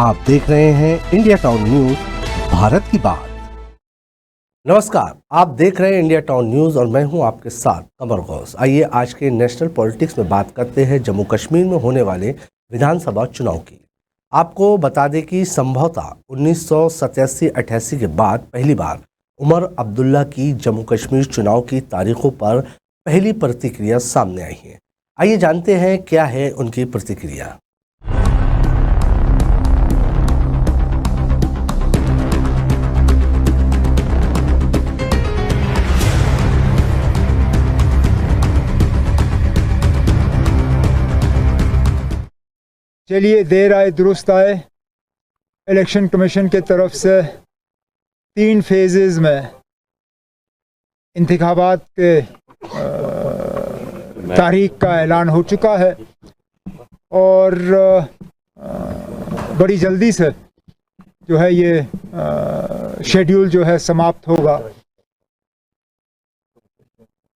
आप देख रहे हैं इंडिया टाउन न्यूज, भारत की बात। नमस्कार, आप देख रहे हैं इंडिया टाउन न्यूज और मैं हूं आपके साथ कमर गौस। आइए आज के नेशनल पॉलिटिक्स में बात करते हैं जम्मू कश्मीर में होने वाले विधानसभा चुनाव की। आपको बता दें कि संभवतः 1987-88 के बाद पहली बार उमर अब्दुल्ला की जम्मू कश्मीर चुनाव की तारीखों पर पहली प्रतिक्रिया सामने आई है। आइए जानते हैं क्या है उनकी प्रतिक्रिया। चलिए, देर आए दुरुस्त आए। इलेक्शन कमीशन के तरफ से 3 फेजेस में इंतखाबात के तारीख का ऐलान हो चुका है और बड़ी जल्दी से जो है ये शेड्यूल जो है समाप्त होगा।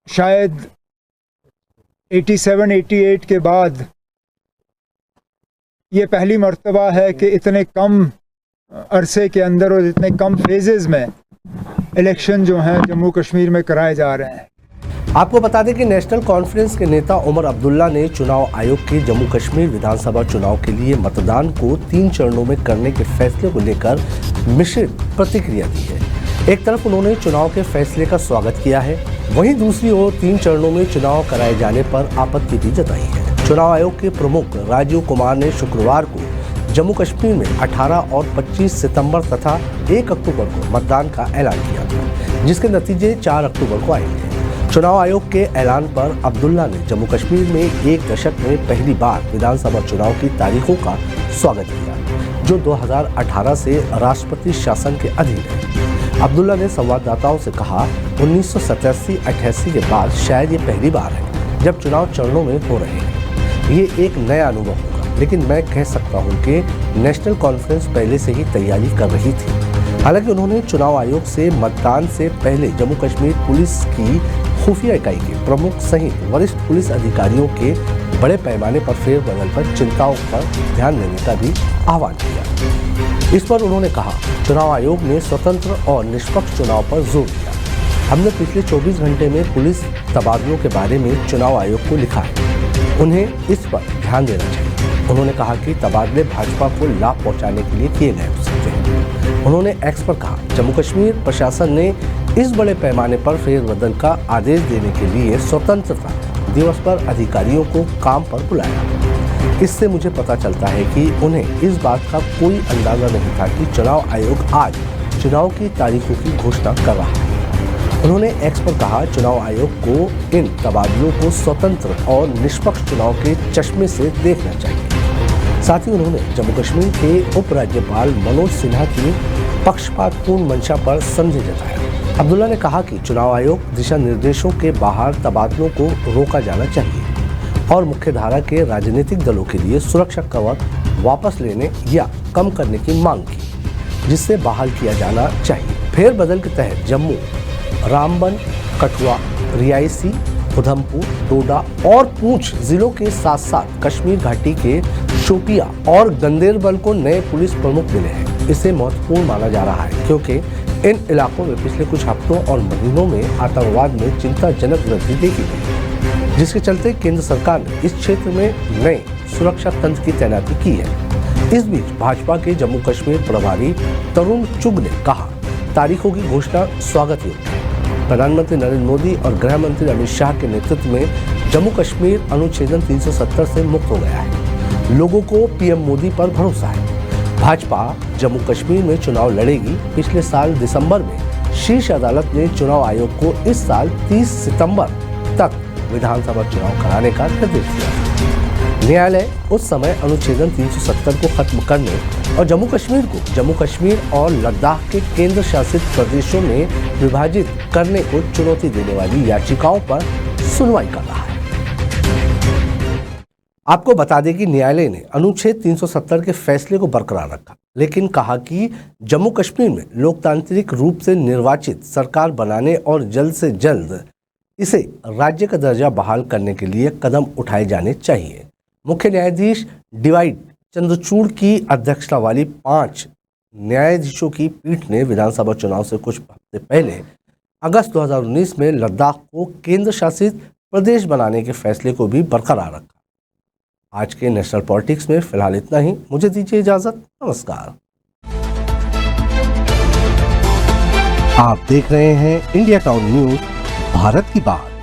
शायद 87-88 के बाद ये पहली मर्तबा है कि इतने कम अरसे के अंदर और इतने कम फेजेस में इलेक्शन जो हैं जम्मू कश्मीर में कराए जा रहे हैं। आपको बता दें कि नेशनल कॉन्फ्रेंस के नेता उमर अब्दुल्ला ने चुनाव आयोग के जम्मू कश्मीर विधानसभा चुनाव के लिए मतदान को 3 चरणों में करने के फैसले को लेकर मिश्रित प्रतिक्रिया दी है। एक तरफ उन्होंने चुनाव के फैसले का स्वागत किया है, वहीं दूसरी ओर 3 चरणों में चुनाव कराए जाने पर आपत्ति भी जताई है। चुनाव आयोग के प्रमुख राजीव कुमार ने शुक्रवार को जम्मू कश्मीर में 18 और 25 सितंबर तथा 1 अक्टूबर को मतदान का ऐलान किया था, जिसके नतीजे 4 अक्टूबर को आएंगे। चुनाव आयोग के ऐलान पर अब्दुल्ला ने जम्मू कश्मीर में 1 दशक में पहली बार विधानसभा चुनाव की तारीखों का स्वागत किया, जो 2018 से राष्ट्रपति शासन के अधीन है। अब्दुल्ला ने संवाददाताओं से कहा, 1987-88 के बाद शायद ये पहली बार है जब चुनाव चरणों में हो रहे हैं। ये एक नया अनुभव होगा, लेकिन मैं कह सकता हूं कि नेशनल कॉन्फ्रेंस पहले से ही तैयारी कर रही थी। हालांकि उन्होंने चुनाव आयोग से मतदान से पहले जम्मू कश्मीर पुलिस की खुफिया इकाई के प्रमुख सहित वरिष्ठ पुलिस अधिकारियों के बड़े पैमाने पर फेरबदल पर चिंताओं पर ध्यान देने का भी आह्वान किया। इस पर उन्होंने कहा, चुनाव आयोग ने स्वतंत्र और निष्पक्ष चुनाव पर जोर दिया। हमने पिछले 24 घंटे में पुलिस तबादलों के बारे में चुनाव आयोग को लिखा है, उन्हें इस पर ध्यान देना चाहिए। उन्होंने कहा कि तबादले भाजपा को लाभ पहुंचाने के लिए किए गए हो सकते हैं। उन्होंने एक्स पर कहा, जम्मू कश्मीर प्रशासन ने इस बड़े पैमाने पर फेरबदल का आदेश देने के लिए स्वतंत्रता दिवस पर अधिकारियों को काम पर बुलाया। इससे मुझे पता चलता है कि उन्हें इस बात का कोई अंदाजा नहीं था कि चुनाव आयोग आज चुनाव की तारीखों की घोषणा कर रहा है। उन्होंने एक्स पर कहा, चुनाव आयोग को इन तबादलों को स्वतंत्र और निष्पक्ष चुनाव के चश्मे से देखना चाहिए। साथ ही उन्होंने जम्मू कश्मीर के उपराज्यपाल मनोज सिन्हा की पक्षपातपूर्ण मंशा पर संदेह जताया। अब्दुल्ला ने कहा कि चुनाव आयोग दिशा निर्देशों के बाहर तबादलों को रोका जाना चाहिए और मुख्यधारा के राजनीतिक दलों के लिए सुरक्षा कवर वापस लेने या कम करने की मांग की, जिससे बहाल किया जाना चाहिए। फेरबदल के तहत जम्मू, रामबन, कठुआ, रियासी, उधमपुर, डोडा और पूंछ जिलों के साथ साथ कश्मीर घाटी के शोपिया और गंदेरबल को नए पुलिस प्रमुख मिले हैं। इसे महत्वपूर्ण माना जा रहा है क्योंकि इन इलाकों में पिछले कुछ हफ्तों और महीनों में आतंकवाद में चिंताजनक वृद्धि देखी गई, जिसके चलते केंद्र सरकार ने इस क्षेत्र में नए सुरक्षा तंत्र की तैनाती की है। इस बीच भाजपा के जम्मू कश्मीर प्रभारी तरुण चुग ने कहा, तारीखों की घोषणा स्वागत योग्य है। प्रधानमंत्री नरेंद्र मोदी और गृह मंत्री अमित शाह के नेतृत्व में जम्मू कश्मीर अनुच्छेद 370 से मुक्त हो गया है। लोगों को पीएम मोदी पर भरोसा है। भाजपा जम्मू कश्मीर में चुनाव लड़ेगी। पिछले साल दिसंबर में शीर्ष अदालत ने चुनाव आयोग को इस साल 30 सितंबर तक विधानसभा चुनाव कराने का निर्देश दिया। न्यायालय उस समय अनुच्छेद 370 को खत्म करने और जम्मू कश्मीर और लद्दाख के केंद्र शासित प्रदेशों में विभाजित करने को चुनौती देने वाली याचिकाओं पर सुनवाई कर रहा है। आपको बता दें कि न्यायालय ने अनुच्छेद 370 के फैसले को बरकरार रखा, लेकिन कहा कि जम्मू कश्मीर में लोकतांत्रिक रूप से निर्वाचित सरकार बनाने और जल्द से जल्द इसे राज्य का दर्जा बहाल करने के लिए कदम उठाए जाने चाहिए। मुख्य न्यायाधीश डीवाई चंद्रचूड़ की अध्यक्षता वाली 5 न्यायाधीशों की पीठ ने विधानसभा चुनाव से कुछ हफ्ते पहले अगस्त 2019 में लद्दाख को केंद्र शासित प्रदेश बनाने के फैसले को भी बरकरार रखा। आज के नेशनल पॉलिटिक्स में फिलहाल इतना ही। मुझे दीजिए इजाजत। नमस्कार। आप देख रहे हैं इंडिया टाउन न्यूज, भारत की बात।